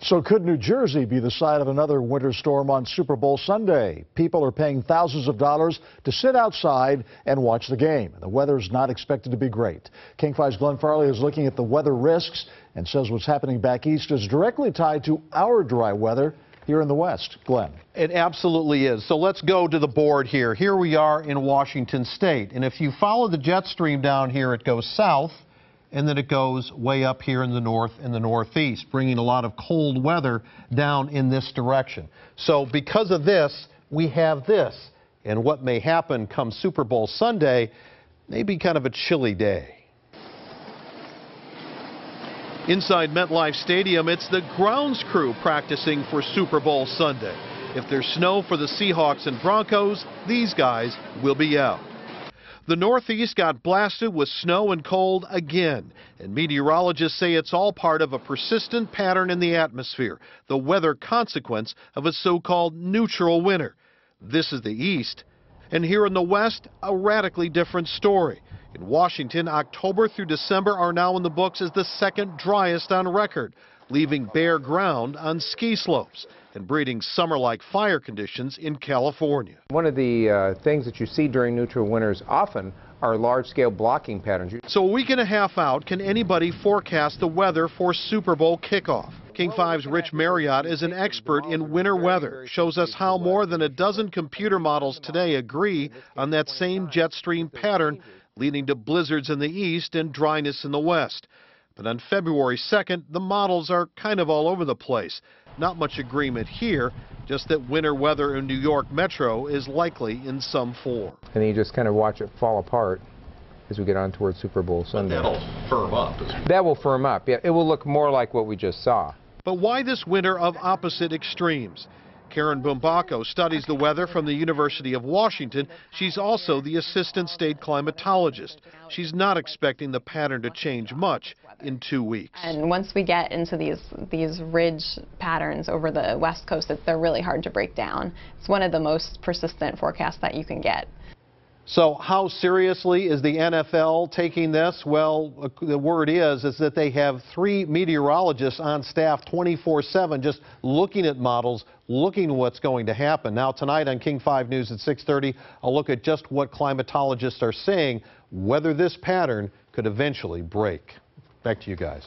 So could New Jersey be the site of another winter storm on Super Bowl Sunday? People are paying thousands of dollars to sit outside and watch the game. The weather's not expected to be great. King 5's Glenn Farley is looking at the weather risks and says what's happening back east is directly tied to our dry weather here in the west. Glenn. It absolutely is. So let's go to the board here. Here we are in Washington State. And if you follow the jet stream down here, it goes south. And then it goes way up here in the north and the northeast, bringing a lot of cold weather down in this direction. So because of this, we have this. And what may happen come Super Bowl Sunday may be kind of a chilly day. Inside MetLife Stadium, it's the grounds crew practicing for Super Bowl Sunday. If there's snow for the Seahawks and Broncos, these guys will be out. The Northeast got blasted with snow and cold again, and meteorologists say it's all part of a persistent pattern in the atmosphere, the weather consequence of a so-called neutral winter. This is the East, and here in the West, a radically different story. In Washington, October through December are now in the books as the second driest on record, leaving bare ground on ski slopes and breeding summer-like fire conditions in California. One of the things that you see during neutral winters often are large-scale blocking patterns. So a week and a half out, can anybody forecast the weather for Super Bowl kickoff? King 5's Rich Marriott is an expert in winter weather, shows us how more than a dozen computer models today agree on that same jet stream pattern, leading to blizzards in the east and dryness in the west. But on February 2nd, the models are kind of all over the place. Not much agreement here, just that winter weather in New York Metro is likely in some form. And then you just kind of watch it fall apart as we get on towards Super Bowl Sunday. But that'll firm up. That will firm up, yeah. It will look more like what we just saw. But why this winter of opposite extremes? Karen Bumbacco studies the weather from the University of Washington. She's also the assistant state climatologist. She's not expecting the pattern to change much in 2 weeks. And once we get into these ridge patterns over the west coast, they're really hard to break down. It's one of the most persistent forecasts that you can get. So how seriously is the NFL taking this? Well, the word is that they have 3 meteorologists on staff 24/7 just looking at models, looking at what's going to happen. Now tonight on King 5 News at 6:30, I'll look at just what climatologists are saying, whether this pattern could eventually break. Back to you guys.